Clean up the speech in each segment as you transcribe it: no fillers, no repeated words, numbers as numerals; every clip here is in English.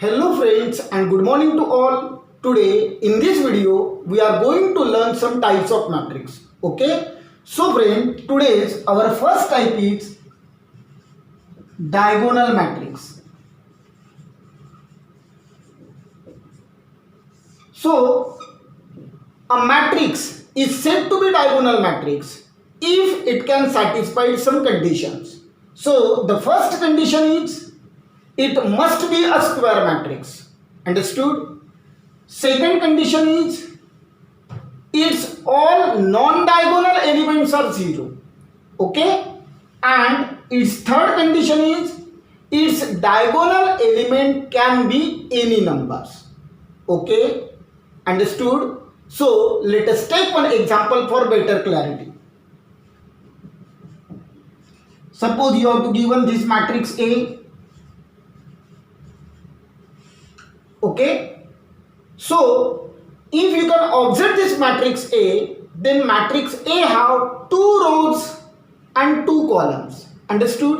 Hello friends and good morning to all. Today in this video we are going to learn some types of matrix. Okay. So friend, today's our first type is diagonal matrix. So a matrix is said to be diagonal matrix if it can satisfy some conditions. So the first condition is it must be a square matrix. Understood? Second condition is its all non-diagonal elements are 0. Okay? And its third condition is its diagonal element can be any numbers. Okay? Understood? So let us take one example for better clarity. Suppose you have to given this matrix A. Okay, so if you can observe this matrix A, then matrix A have 2 rows and 2 columns. Understood?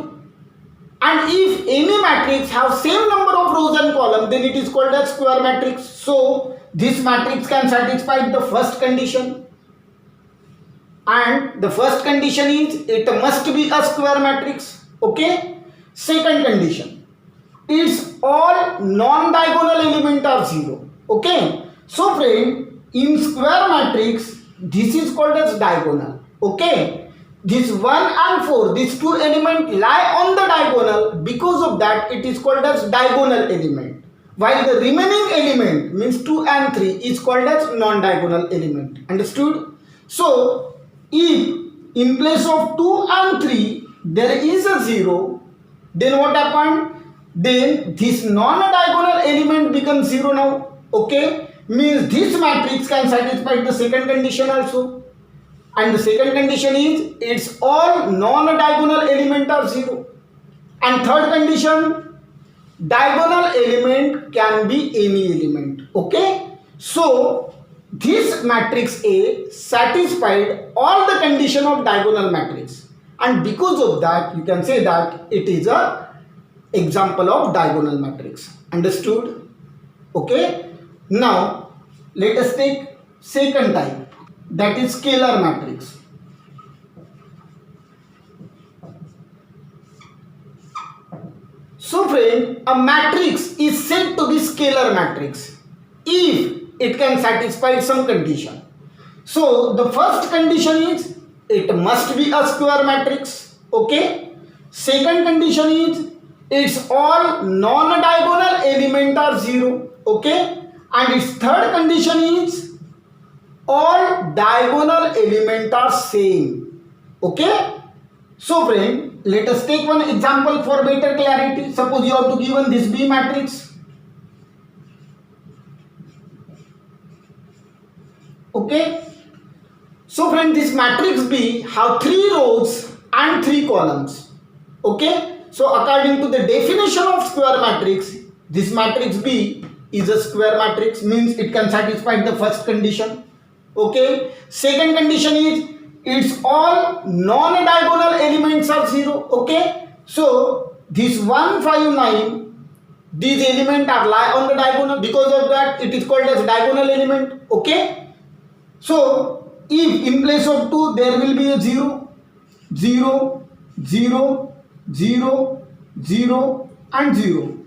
And if any matrix have same number of rows and columns, then it is called as square matrix. So this matrix can satisfy the first condition. And the first condition is it must be a square matrix. Okay. Second condition, its all non-diagonal element are 0. Okay. So friend, in square matrix, this is called as diagonal. Okay. This 1 and 4, these 2 elements lie on the diagonal. Because of that, it is called as diagonal element. While the remaining element means 2 and 3 is called as non-diagonal element. Understood? So, if in place of 2 and 3, there is a 0, then what happened? Then this non-diagonal element becomes 0 now. Okay? Means this matrix can satisfy the second condition also. And the second condition is its all non-diagonal element are 0. And third condition, diagonal element can be any element. Okay? So this matrix A satisfied all the condition of diagonal matrix. And because of that, you can say that it is a example of diagonal matrix. Understood? Okay. Now let us take second type, that is scalar matrix. So friend, a matrix is said to be scalar matrix if it can satisfy some condition. So the first condition is it must be a square matrix. Okay. Second condition is its all non-diagonal element are 0. Okay. And its third condition is all diagonal element are same. Okay. So friend, let us take one example for better clarity. Suppose you have to given this B matrix. Okay. So friend, this matrix B have 3 rows and 3 columns. Okay. So according to the definition of square matrix, this matrix B is a square matrix, means it can satisfy the first condition. Okay. Second condition is its all non-diagonal elements are 0. Okay. So this 1, 5, 9, these elements are lie on the diagonal. Because of that, it is called as diagonal element. Okay. So if in place of 2 there will be a 0, 0, 0, 0, 0 and 0.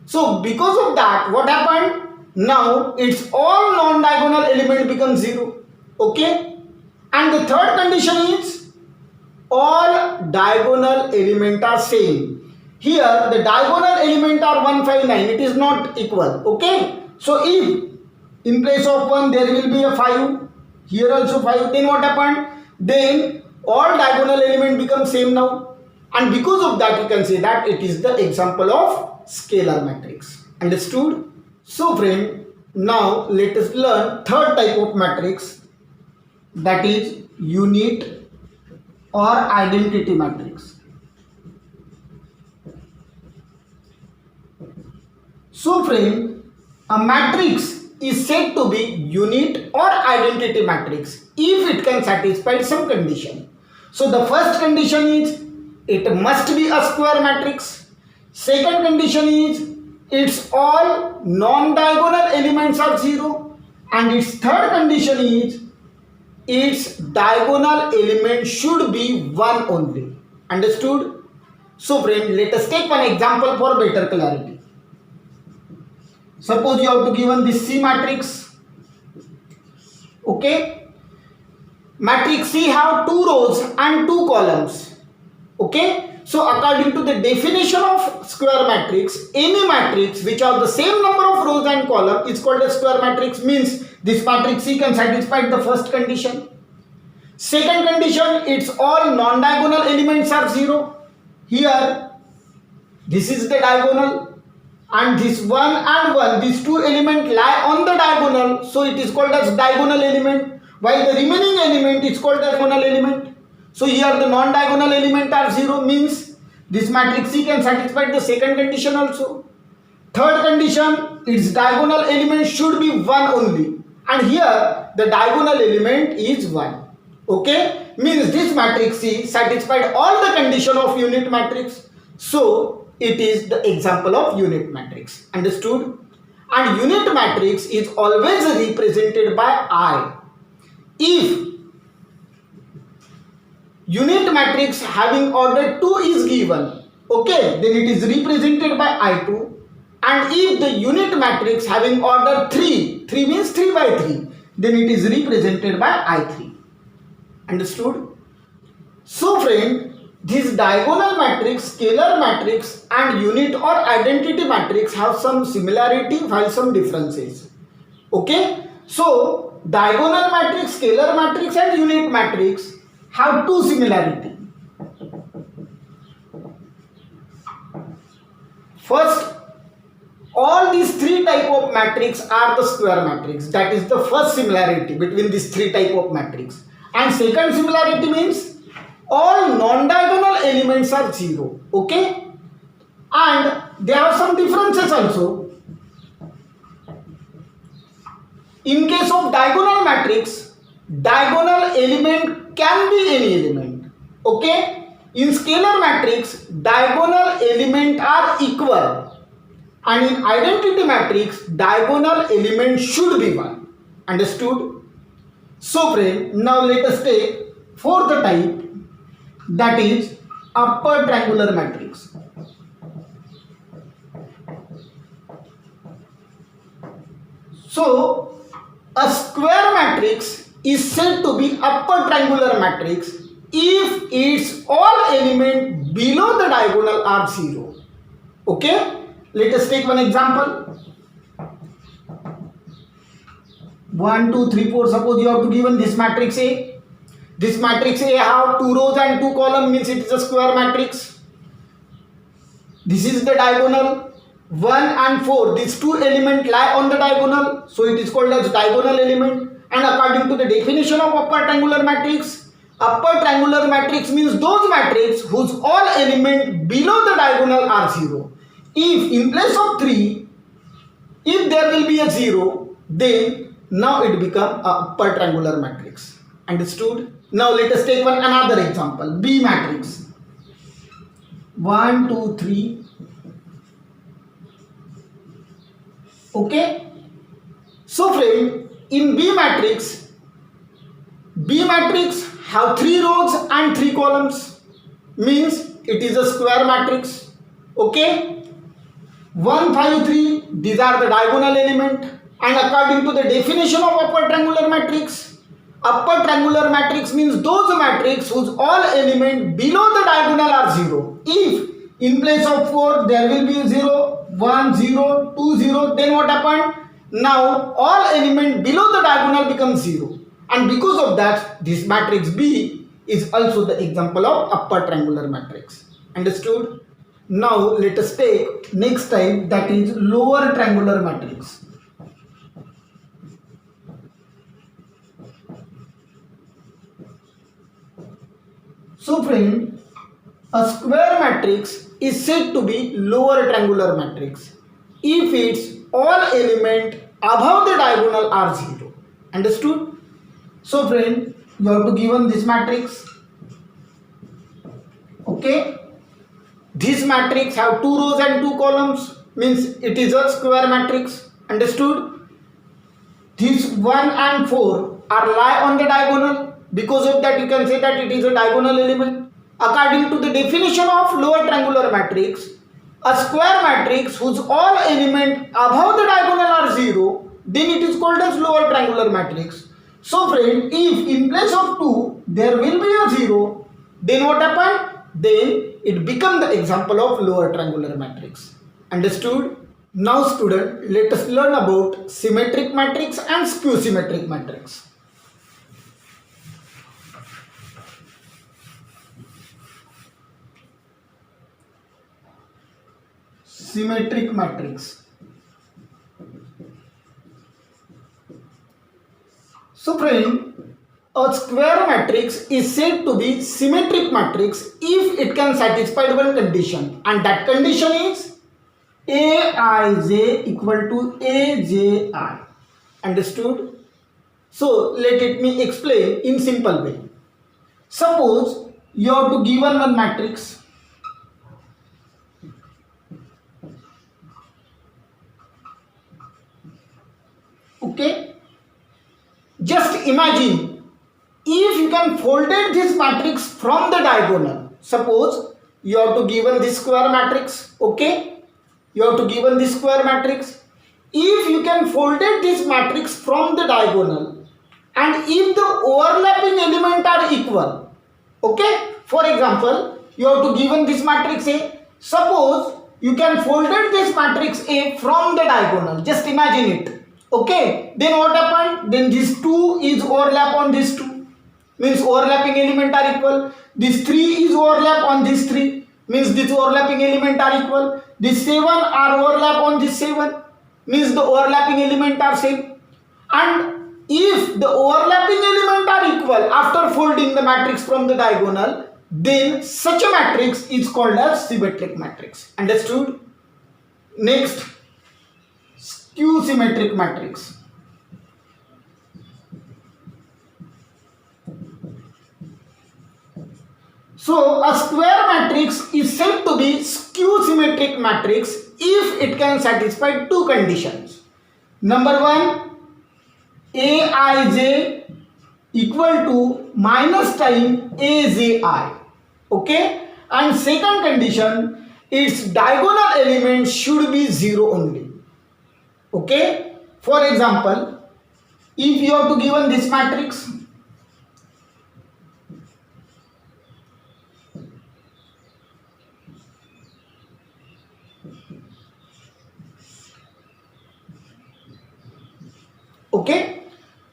So because of that, what happened? Now its all non-diagonal element becomes 0. Okay. And the third condition is all diagonal element are same. Here the diagonal element are 1, 5, 9. It is not equal. Okay. So if in place of 1 there will be a 5, here also 5, then what happened? Then all diagonal element become same now. And because of that, you can say that it is the example of scalar matrix. Understood? So friend, now let us learn third type of matrix, that is unit or identity matrix. So friend, a matrix is said to be unit or identity matrix if it can satisfy some condition. So the first condition is it must be a square matrix. Second condition is its all non-diagonal elements are 0, and its third condition is its diagonal element should be 1 only. Understood? So friend, let us take one example for better clarity. Suppose you have to given this C matrix. Okay? Matrix C have 2 rows and 2 columns. Okay? So according to the definition of square matrix, any matrix which have the same number of rows and columns is called a square matrix. Means this matrix C can satisfy the first condition. Second condition, its all non-diagonal elements are 0. Here, this is the diagonal, and this 1 and 1, these two elements lie on the diagonal, so it is called as diagonal element, while the remaining element is called diagonal element. So here the non-diagonal element are 0, means this matrix C can satisfy the second condition also. Third condition, its diagonal element should be 1 only, and here the diagonal element is 1. Okay, means this matrix C satisfied all the condition of unit matrix. So it is the example of unit matrix. Understood? And unit matrix is always represented by I. If unit matrix having order 2 is given, okay, then it is represented by I2. And if the unit matrix having order 3 means 3 by 3, then it is represented by I3. Understood? So friend, this diagonal matrix, scalar matrix and unit or identity matrix have some similarity while some differences. Okay? So diagonal matrix, scalar matrix and unit matrix have two similarity. First, all these three type of matrix are the square matrix. That is the first similarity between these three type of matrix. And second similarity means all non-diagonal elements are 0. Okay? And there are some differences also. In case of diagonal matrix, diagonal element can be any element. Okay? In scalar matrix, diagonal element are equal. And in identity matrix, diagonal element should be 1. Understood? So friend, now let us take fourth type, that is upper triangular matrix. So a square matrix is said to be upper triangular matrix if its all element below the diagonal are 0. Okay? Let us take one example. 1, 2, 3, 4. Suppose you have to given this matrix A. This matrix A have 2 rows and 2 columns, means it is a square matrix. This is the diagonal. 1 and 4. These two elements lie on the diagonal, so it is called as diagonal element. And according to the definition of upper triangular matrix means those matrices whose all elements below the diagonal are 0. If in place of 3, if there will be a 0, then now it become a upper triangular matrix. Understood? Now let us take another example. B matrix. 1, 2, 3. Okay? So friend, in B matrix have 3 rows and 3 columns. Means it is a square matrix. Okay? 1, 5, 3. These are the diagonal element. And according to the definition of upper triangular matrix means those matrices whose all elements below the diagonal are 0. If in place of 4 there will be 0, 1, 0, 2, 0, then what happened? Now all elements below the diagonal become 0. And because of that, this matrix B is also the example of upper triangular matrix. Understood? Now let us take next type, that is lower triangular matrix. So friend, a square matrix is said to be lower triangular matrix if its all element above the diagonal are 0. Understood? So friend, you have to given this matrix. Okay? This matrix have 2 rows and 2 columns. means it is a square matrix. Understood? These 1 and 4 are lie on the diagonal. Because of that you can say that it is a diagonal element. According to the definition of lower triangular matrix, a square matrix whose all element above the diagonal are 0, then it is called as lower triangular matrix. So friend, if in place of 2 there will be a 0, then what happen? Then it become the example of lower triangular matrix. Understood? Now student, let us learn about symmetric matrix and skew symmetric matrix. Symmetric matrix. So friend, a square matrix is said to be symmetric matrix if it can satisfy one condition, and that condition is Aij equal to Aji. Understood? So let me explain in simple way. Suppose you have to given one matrix. Okay, just imagine if you can folded this matrix from the diagonal. Suppose you have to given this square matrix. Okay, you have to given this square matrix. If you can folded this matrix from the diagonal, and if the overlapping element are equal. Okay, for example, you have to given this matrix A. Suppose you can folded this matrix A from the diagonal. Just imagine it. Okay, then what happened? Then this 2 is overlap on this 2, means overlapping element are equal. This 3 is overlap on this 3, means this overlapping element are equal. This 7 are overlap on this 7, means the overlapping element are same. And if the overlapping element are equal after folding the matrix from the diagonal, then such a matrix is called as symmetric matrix. Understood? Next, skew symmetric matrix. So a square matrix is said to be skew symmetric matrix if it can satisfy two conditions. Number 1, Aij equal to minus time Aji. Okay, and second condition, its diagonal element should be 0 only. Okay, for example, if you have to given this matrix, okay,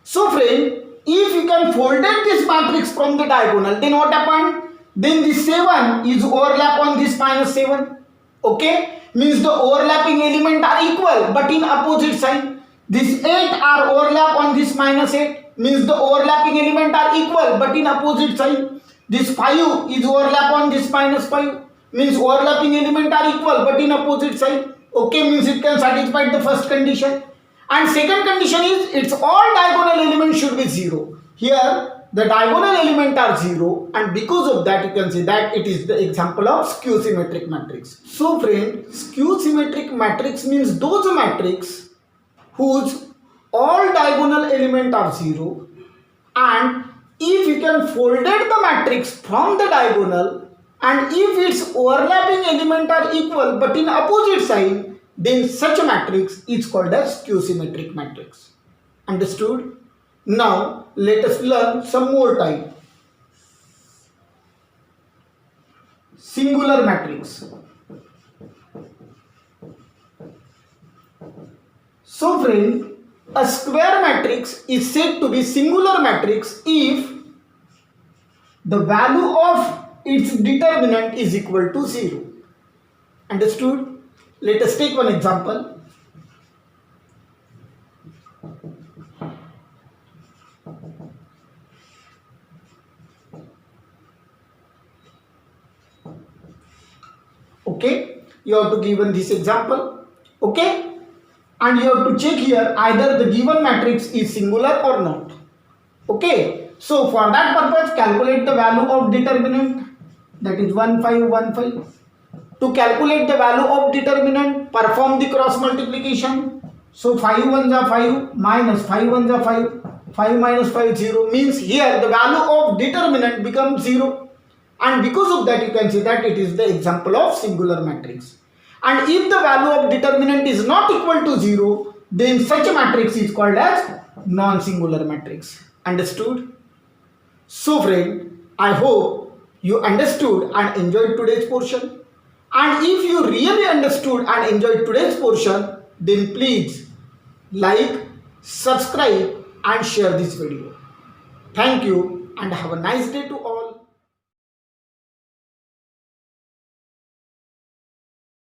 so friend, if you can folded this matrix from the diagonal, then what happened? Then this 7 is overlap on this minus 7. Okay, means the overlapping element are equal but in opposite sign. This 8 are overlap on this minus 8, means the overlapping element are equal but in opposite sign. This 5 is overlap on this minus 5, means overlapping element are equal but in opposite sign. Okay, means it can satisfy the first condition. And second condition is its all diagonal elements should be 0. Here the diagonal element are 0, and because of that you can say that it is the example of skew symmetric matrix. So friend, skew symmetric matrix means those matrix whose all diagonal element are 0, and if you can folded the matrix from the diagonal, and if its overlapping element are equal but in opposite sign, then such a matrix is called as skew symmetric matrix. Understood? Now let us learn some more type. Singular matrix. So friend, a square matrix is said to be singular matrix if the value of its determinant is equal to 0. Understood? Let us take one example. Okay, you have to given this example. Okay, and you have to check here either the given matrix is singular or not. Okay, so for that purpose calculate the value of determinant, that is 1 5 1 5. To calculate the value of determinant, perform the cross multiplication. So 5 1s are 5 minus 5 1s are 5. 5 minus 5 0 means here the value of determinant becomes 0. And because of that you can see that it is the example of singular matrix. And if the value of determinant is not equal to 0, then such a matrix is called as non-singular matrix. Understood? So friend, I hope you understood and enjoyed today's portion. And if you really understood and enjoyed today's portion, then please like, subscribe and share this video. Thank you and have a nice day to all.